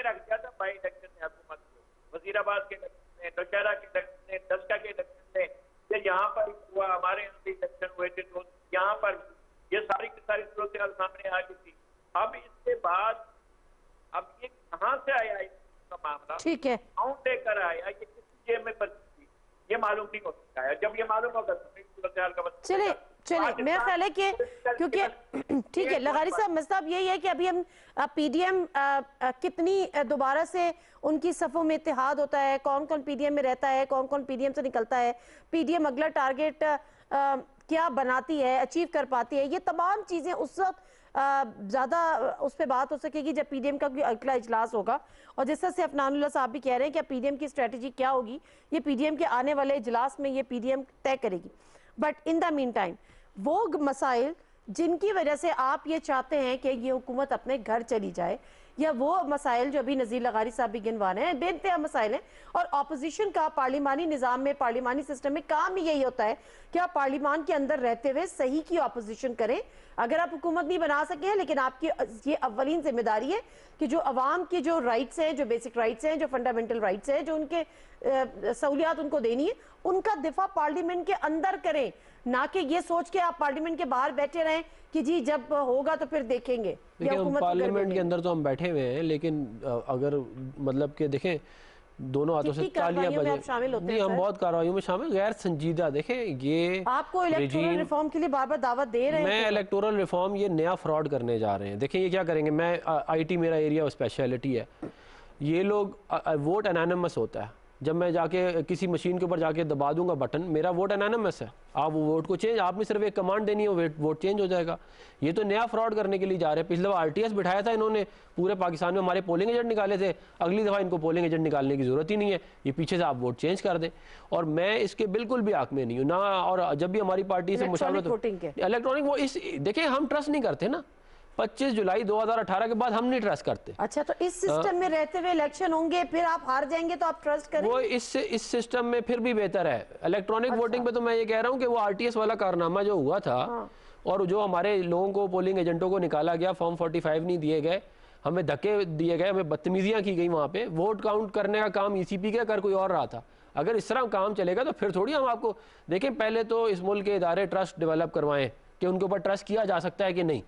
کے رکھ دیا تھا بائی الیکشن نے حکومت کو, وزیر آباد کے الیکشن میں, نوشہرہ کے الیکشن میں, دشکا کے الیکشن میں, یہ یہاں پر ہوا, ہمارے یہاں بھی الیکشن ہوئے تھے تو یہاں پر یہ ساری کی ساری صورتحال سامنے آ گئی تھی. اب اس کے بعد اب یہ کہاں سے آیا اس کا معاملہ, ٹھیک ہے, کون لے کر آیا, یہ کسی جیب میں پھنسی تھی, یہ معلوم نہیں ہو سکتا ہے. جب یہ معلوم ہوگا تو صورتحال کا مطلب چلے میرا خیال ہے کہ کیونکہ ٹھیک ہے لغاری صاحب, مسئلہ یہی ہے کہ ابھی ہم پی ڈی ایم کتنی دوبارہ سے ان کی صفوں میں اتحاد ہوتا ہے, کون کون پی ڈی ایم میں رہتا ہے, کون کون پی ڈی ایم سے نکلتا ہے, پی ڈی ایم اگلا ٹارگیٹ کیا بناتی ہے, اچیو کر پاتی ہے, یہ تمام چیزیں اس وقت زیادہ اس پہ بات ہو سکے گی جب پی ڈی ایم کا کوئی اگلا اجلاس ہوگا. اور جس طرح سے افنان اللہ صاحب بھی کہہ رہے ہیں کہ پی ڈی ایم کی اسٹریٹجی کیا ہوگی, یہ پی ڈی ایم کے آنے والے اجلاس میں یہ پی ڈی ایم طے کرے گی. But in the main time وہ مسائل جن کی وجہ سے آپ یہ چاہتے ہیں کہ یہ حکومت اپنے گھر چلی جائے, یا وہ مسائل جو ابھی نذیر لغاری صاحب بھی گنوا رہے ہیں, بے انتہا مسائل ہیں. اور اپوزیشن کا پارلیمانی نظام میں, پارلیمانی سسٹم میں کام ہی یہی ہوتا ہے کہ آپ پارلیمان کے اندر رہتے ہوئے صحیح کی اپوزیشن کریں. اگر آپ حکومت نہیں بنا سکے ہیں, لیکن آپ کی یہ اولین ذمہ داری ہے کہ جو عوام کی جو رائٹس ہیں, جو بیسک رائٹس ہیں, جو فنڈامنٹل رائٹس ہیں, جو ان کے سہولیات ان کو دینی ہے, ان کا دفاع پارلیمنٹ کے اندر کریں, نہ کہ یہ سوچ کے آپ پارلیمنٹ کے باہر بیٹھے رہیں کہ جی جب ہوگا تو پھر دیکھیں گے. پارلیمنٹ کے اندر تو ہم بیٹھے ہوئے ہیں, لیکن اگر مطلب کہ دیکھیں دونوں ہاتھوں سے تالیاں بجیں, نہیں ہم بہت کارروائیوں میں شامل, غیر سنجیدہ. دیکھیں یہ آپ کو الیکٹورل ریفارم کے لیے بار بار دعوت دے رہے ہیں, میں الیکٹورل ریفارم یہ نیا فراڈ کرنے جا رہے ہیں. دیکھیں یہ کیا کریں گے, میں آئی ٹی میرا ایریا اسپیشلٹی ہے, یہ لوگ ووٹ انانیمس ہوتا ہے, جب میں جا کے کسی مشین کے اوپر جا کے دبا دوں گا بٹن, میرا ووٹ انانیمس ہے, آپ ووٹ کو چینج, آپ نے صرف ایک کمانڈ دینی ہے, ووٹ چینج ہو جائے گا. یہ تو نیا فراڈ کرنے کے لیے جا رہے ہیں. پچھلے دفعہ آر ٹی ایس بٹھایا تھا انہوں نے, پورے پاکستان میں ہمارے پولنگ ایجنٹ نکالے تھے, اگلی دفعہ ان کو پولنگ ایجنٹ نکالنے کی ضرورت ہی نہیں ہے, یہ پیچھے سے آپ ووٹ چینج کر دیں. اور میں اس کے بالکل بھی حق میں نہیں ہوں نہ, اور جب بھی ہماری پارٹی سے مشاورت الیکٹرانک, وہ اس دیکھیں ہم ٹرسٹ نہیں کرتے نا, 25 جولائی 2018 کے بعد ہم نہیں ٹرسٹ کرتے. اچھا تو اس سسٹم میں رہتے ہوئے الیکشن ہوں گے, پھر آپ ہار جائیں گے تو آپ ٹرسٹ کریں, وہ اس سسٹم میں پھر بھی بہتر ہے. الیکٹرانک ووٹنگ پہ تو میں یہ کہہ رہا ہوں کہ وہ آر ٹی ایس والا کارنامہ جو ہوا تھا, اور جو ہمارے لوگوں کو پولنگ ایجنٹوں کو نکالا گیا, فارم 45 نہیں دیے گئے, ہمیں دھکے دیے گئے, ہمیں بدتمیزیاں کی گئی وہاں پہ, ووٹ کاؤنٹ کرنے کا کام ای سی پی کا کر کوئی اور رہا تھا. اگر اس طرح کام چلے گا تو پھر تھوڑی ہم آپ کو دیکھیں, پہلے تو اس ملک کے ادارے ٹرسٹ ڈیولپ کروائیں کہ ان کے اوپر ٹرسٹ کیا جا سکتا ہے کہ نہیں.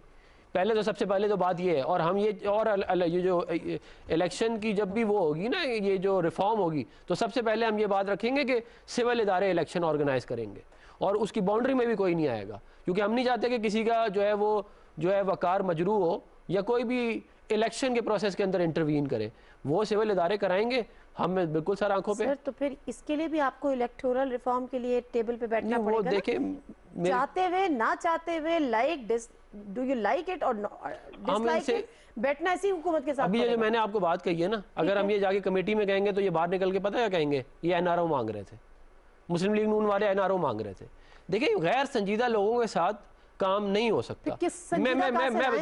پہلے تو سب سے پہلے تو بات یہ ہے, اور ہم یہ جو الیکشن کی جب بھی وہ ہوگی نا, یہ جو ریفارم ہوگی, تو سب سے پہلے ہم یہ بات رکھیں گے کہ سول ادارے الیکشن آرگنائز کریں گے, اور اس کی باؤنڈری میں بھی کوئی نہیں آئے گا, کیونکہ ہم نہیں چاہتے کہ کسی کا جو ہے وہ جو ہے وقار مجروح ہو, یا کوئی بھی الیکشن کے پروسیس کے اندر انٹروین کرے. وہ سول ادارے کرائیں گے, ہم بالکل سر آنکھوں پہ. سر تو پھر اس کے لیے بھی آپ کو الیکٹورل ریفارم کے لیے ٹیبل پہ بیٹھنا پڑے گا, دیکھیں چاہتے ہوئے نہ چاہتے ہوئے, like do you like it اور ڈس لائک اٹ, بیٹھنا ایسی حکومت کے ساتھ. ابھی جو میں نے آپ کو بات کہی ہے نا, اگر ہم یہ جا کے کمیٹی میں کہیں گے تو یہ باہر نکل کے پتہ کیا کہیں گے, یہ این آر او مانگ رہے تھے, مسلم لیگ نون والے این آر او مانگ رہے تھے. دیکھیں غیر سنجیدہ لوگوں کے ساتھ کام نہیں ہو سکتا. میں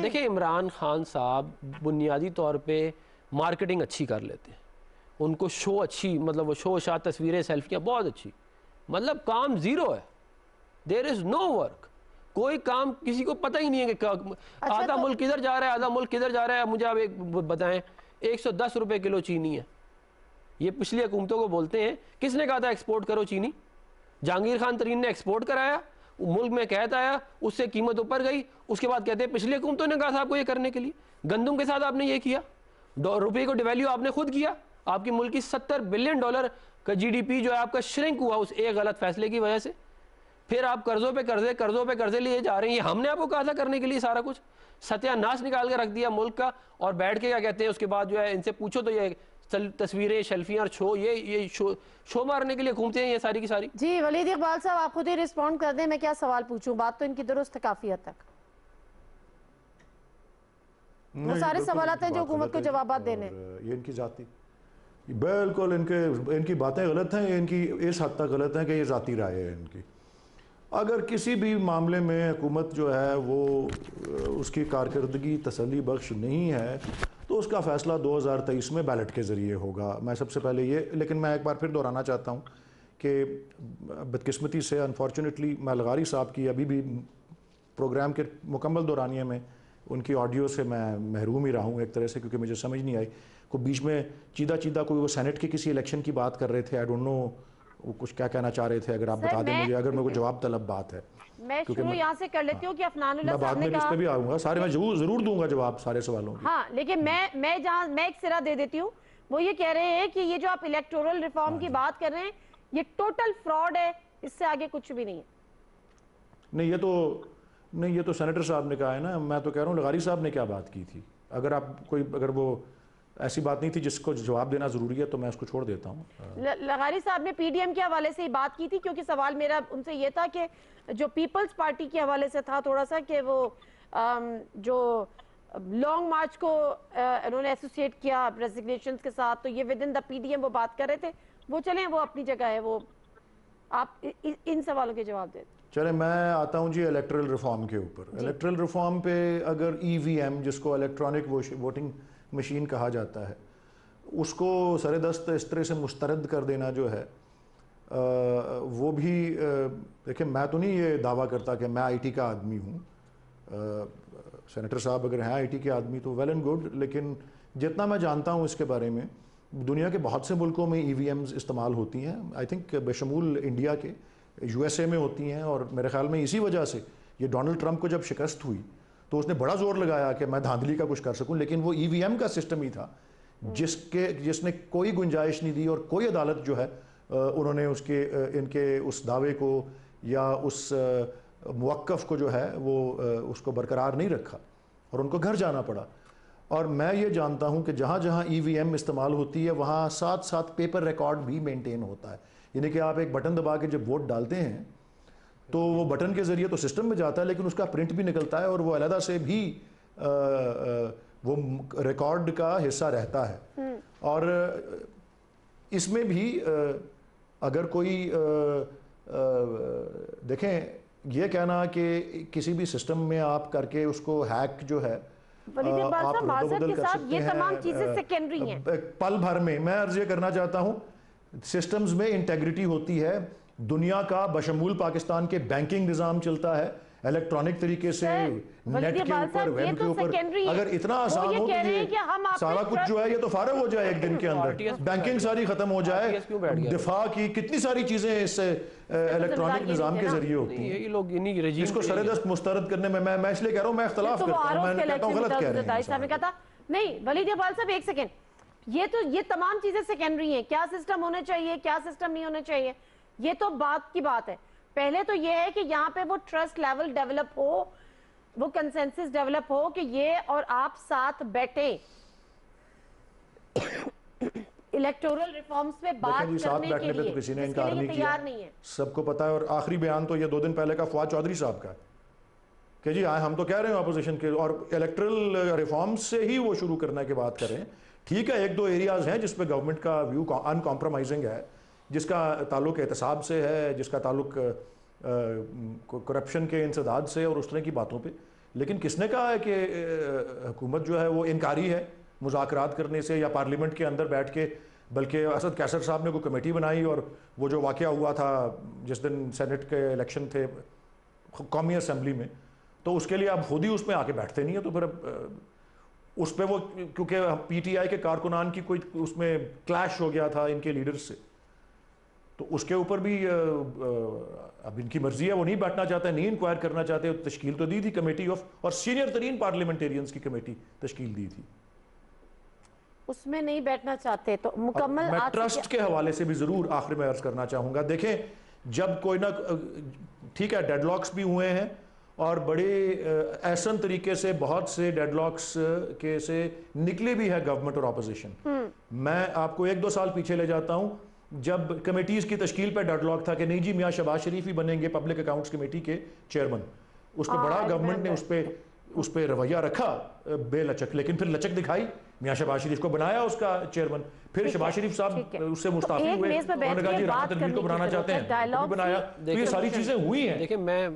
دیکھیں عمران خان صاحب بنیادی طور پہ مارکیٹنگ اچھی کر لیتے ہیں, ان کو شو اچھی, مطلب وہ شو شاہ تصویریں سیلفیاں بہت اچھی, مطلب کام زیرو ہے, دیر از نو ورک, کوئی کام کسی کو پتہ ہی نہیں ہے کہ آدھا ملک کدھر جا رہا ہے, آدھا ملک کدھر جا رہا ہے. مجھے آپ ایک بتائیں, 110 روپے کلو چینی ہے, یہ پچھلی حکومتوں کو بولتے ہیں, کس نے کہا تھا ایکسپورٹ کرو چینی؟ جہانگیر خان ترین نے ایکسپورٹ کرایا, ملک میں قحط آیا, اس سے قیمت اوپر گئی, اس کے بعد کہتے ہیں پچھلی حکومتوں نے کہا تھا آپ کو یہ کرنے کے لیے. گندم کے ساتھ آپ نے یہ کیا, روپے کو ڈیویلیو آپ نے خود کیا, آپ کی ملک کی $70 بلین کا جی ڈی پی جو ہے آپ کا شرنک ہوا اس ایک غلط فیصلے کی وجہ سے. پھر آپ قرضوں پہ قرضے لیے جا رہے ہیں, یہ ہم نے آپ کو کہا تھا کرنے کے لیے سارا کچھ, ستیہ ناش نکال کے رکھ دیا ملک کا, اور بیٹھ کے کیا کہتے ہیں اس کے بعد جو ہے ان سے پوچھو تو یہ تصویریں شیلفیاں اور شو, یہ شو مارنے کے لیے گھومتے ہیں یہ ساری کی ساری. جی ولید اقبال صاحب آپ خود ہی رسپونڈ کر دیں, میں کیا سوال پوچھوں, بات تو ان کی درست ہے کافی حد تک, وہ سارے سوالات ہیں جو حکومت کو جوابات دینے. یہ ان کی ذاتی, بالکل ان کی باتیں غلط ہیں, ان کی اس حد تک غلط ہیں کہ یہ ذاتی رائے ہے ان کی. اگر کسی بھی معاملے میں حکومت جو ہے وہ اس کی کارکردگی تسلی بخش نہیں ہے تو اس کا فیصلہ 2023 میں بیلٹ کے ذریعے ہوگا. میں سب سے پہلے یہ, لیکن میں ایک بار پھر دہرانا چاہتا ہوں کہ بدقسمتی سے انفارچونیٹلی میں لغاری صاحب کی ابھی بھی پروگرام کے مکمل دورانیے میں ان کی آڈیو سے میں محروم ہی رہا ہوں ایک طرح سے, کیونکہ مجھے سمجھ نہیں آئی. کوئی بیچ میں چیدہ کوئی وہ سینٹ کے کسی الیکشن کی بات کر رہے تھے, آئی ڈونٹ نو وہ کچھ کیا کہنا چاہ رہے تھے, اگر آپ بتا دیں مجھے, اگر میرے کو جواب طلب بات ہے. میں شروع یہاں سے کر لیتی ہوں کہ افنان اللہ میں بعد صاحب نے میں اس کہا, پہ بھی آؤں گا, سارے میں ضرور دوں گا جواب سارے سوالوں کے. ہاں لیکن میں ایک سرا دے دیتی ہوں. وہ یہ کہہ رہے ہیں کہ یہ جو آپ الیکٹورل ریفارم کی بات کر رہے ہیں یہ ٹوٹل فراڈ ہے, اس سے آگے کچھ بھی نہیں ہے. نہیں یہ تو سینیٹر صاحب نے کہا ہے نا, میں تو کہہ رہا ہوں لغاری صاحب نے کیا بات کی تھی. اگر وہ ایسی بات نہیں تھی جس کو جواب دینا ضروری ہے تو میں اس کو چھوڑ دیتا ہوں. لغاری صاحب نے پی ڈی ایم کے حوالے سے ہی بات کی تھی, کیونکہ سوال میرا ان سے یہ تھا کہ جو پیپلز پارٹی کے حوالے سے تھا تھوڑا سا, کہ وہ جو لانگ مارچ کو انہوں نے ایسوسیٹ کیا ریزگنیشنز کے ساتھ, تو یہ within the P D M وہ بات کر رہے تھے. وہ چلیں, وہ اپنی جگہ ہے, وہ آپ ان سوالوں کے جواب دیں. چلیں میں آتا ہوں جی الیکٹرل ریفارم کے اوپر. الیکٹرل ریفارم پہ اگر ای وی ایم, جس کو الیکٹرانک ووٹنگ مشین کہا جاتا ہے, اس کو سر دست اس طرح سے مسترد کر دینا جو ہے, وہ بھی دیکھیں میں تو نہیں یہ دعویٰ کرتا کہ میں آئی ٹی کا آدمی ہوں. سینیٹر صاحب اگر ہیں آئی ٹی کے آدمی تو ویل اینڈ گڈ, لیکن جتنا میں جانتا ہوں اس کے بارے میں, دنیا کے بہت سے ملکوں میں ای وی ایمز استعمال ہوتی ہیں. آئی تھنک بشمول انڈیا کے, یو ایس اے میں ہوتی ہیں, اور میرے خیال میں اسی وجہ سے یہ ڈونلڈ ٹرمپ کو جب شکست ہوئی تو اس نے بڑا زور لگایا کہ میں دھاندلی کا کچھ کر سکوں, لیکن وہ ای وی ایم کا سسٹم ہی تھا جس نے کوئی گنجائش نہیں دی, اور کوئی عدالت جو ہے انہوں نے ان کے اس دعوے کو یا اس موقف کو جو ہے وہ اس کو برقرار نہیں رکھا, اور ان کو گھر جانا پڑا. اور میں یہ جانتا ہوں کہ جہاں جہاں ای وی ایم استعمال ہوتی ہے وہاں ساتھ ساتھ پیپر ریکارڈ بھی مینٹین ہوتا ہے. یعنی کہ آپ ایک بٹن دبا کے جب ووٹ ڈالتے ہیں تو وہ بٹن کے ذریعے تو سسٹم میں جاتا ہے, لیکن اس کا پرنٹ بھی نکلتا ہے, اور وہ علیحدہ سے بھی وہ ریکارڈ کا حصہ رہتا ہے. اور اس میں بھی اگر کوئی دیکھیں, یہ کہنا کہ کسی بھی سسٹم میں آپ کر کے اس کو ہیک جو ہے آپ معذرت کے ساتھ یہ تمام چیزیں سیکنڈری ہیں. پل بھر میں عرض یہ کرنا چاہتا ہوں, سسٹمز میں انٹیگریٹی ہوتی ہے. دنیا کا بشمول پاکستان کے بینکنگ نظام چلتا ہے الیکٹرانک طریقے سے, نیٹ کے اوپر, ویب کے اوپر. اگر اتنا آسان ہو تو یہ سارا کچھ جو ہے یہ تو فارغ ہو جائے ایک دن کے اندر, بینکنگ ساری ختم ہو جائے, دفاع کی کتنی ساری چیزیں اس الیکٹرانک نظام کے ذریعے ہوتی ہیں. اس کو سر دست مسترد کرنے میں اس لیے کہہ رہا ہوں, میں اختلاف کرتا ہوں, میں کہتا ہوں غلط کہہ رہے ہیں. نہیں ولید اقبال صاحب ایک سیکنڈ, یہ تمام چیزیں سیکنڈری ہیں. کیا سسٹم ہونا چاہیے, کیا سسٹم نہیں ہونا چاہیے, یہ تو بات کی بات ہے. پہلے تو یہ ہے کہ یہاں پہ وہ ٹرسٹ لیول ڈیولپ ہو, وہ کنسنسس ڈیولپ ہو کہ یہ اور آپ ساتھ بیٹھیں الیکٹورل ریفارمز پہ بات کرنے کے لیے. کسی نے انکار نہیں کیا, سب کو پتا ہے. اور آخری بیان تو یہ 2 دن پہلے کا فواد چودھری صاحب کا ہے کہ جی ہم تو کہہ رہے ہیں اپوزیشن کے, اور الیکٹرل ریفارمز سے ہی وہ شروع کرنے کی بات کر رہے ہیں. ٹھیک ہے, 1-2 ایریاز ہیں جس پہ گورنمنٹ کا ویو ان کمپرومائزنگ ہے, جس کا تعلق احتساب سے ہے, جس کا تعلق کرپشن کے انسداد سے اور اس طرح کی باتوں پہ. لیکن کس نے کہا ہے کہ حکومت جو ہے وہ انکاری ہے مذاکرات کرنے سے یا پارلیمنٹ کے اندر بیٹھ کے؟ بلکہ اسد کیسر صاحب نے کوئی کمیٹی بنائی, اور وہ جو واقعہ ہوا تھا جس دن سینٹ کے الیکشن تھے قومی اسمبلی میں, تو اس کے لیے آپ خود ہی اس میں آ کے بیٹھتے نہیں ہیں. تو پھر اس پہ وہ کیونکہ پی ٹی آئی کے کارکنان کی کوئی اس میں کلیش ہو گیا تھا ان کے لیڈرز سے, تو اس کے اوپر بھی اب ان کی مرضی ہے, وہ نہیں بیٹھنا چاہتے, نہیں انکوائر کرنا چاہتے. تشکیل تو دی تھی کمیٹی آف, اور سینئر ترین پارلیمنٹیرینز کی کمیٹی تشکیل دی تھی, اس میں نہیں بیٹھنا چاہتے. تو مکمل میں ٹرسٹ کے حوالے سے بھی ضرور آخر میں عرض کرنا چاہوں گا. دیکھیں جب کوئی نہ ٹھیک ہے ڈیڈ لاکس بھی ہوئے ہیں, اور بڑے احسن طریقے سے بہت سے ڈیڈ لاکس کے سے نکلے بھی ہے گورنمنٹ اور اپوزیشن. میں آپ کو 1-2 سال پیچھے لے جاتا ہوں, جب کمیٹیز کی تشکیل پہ ڈیڈ لاک تھا کہ نہیں جی میاں شہباز شریف ہی بنیں گے پبلک اکاؤنٹس کمیٹی کے چیئرمین. اس پہ بڑا گورنمنٹ نے اس پہ رویہ رکھا بے لچک, لیکن پھر لچک دکھائی, میاں شہباز شریف کو بنایا اس کا چیئرمین. پھر شہباز شریف صاحب اس سے مستعفی ہوئے, انہوں نے کہا جی راحت تنویر کو بنانا چاہتے ہیں, بنایا. تو یہ ساری چیزیں ہوئی ہیں. دیکھیں میں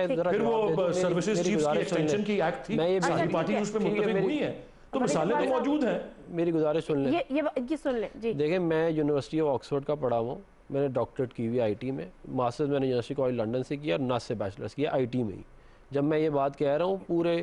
پھر وہ سروسز چیفز کی ایکسٹینشن کی ایکٹ تھی, ساری پارٹی اس پہ متفق ہوئی ہیں, تو مثالیں تو موجود ہیں. میری گزارش سن لیں, یہ سن لیں جی. دیکھیں میں یونیورسٹی آف آکسفورڈ کا پڑھا ہوں, میں نے ڈاکٹریٹ کی ہوئی آئی ٹی میں, ماسٹرز میں نے یونیورسٹی کالج لنڈن سے کیا, نرس سے بیچلرس کیا آئی ٹی میں ہی. جب میں یہ بات کہہ رہا ہوں پورے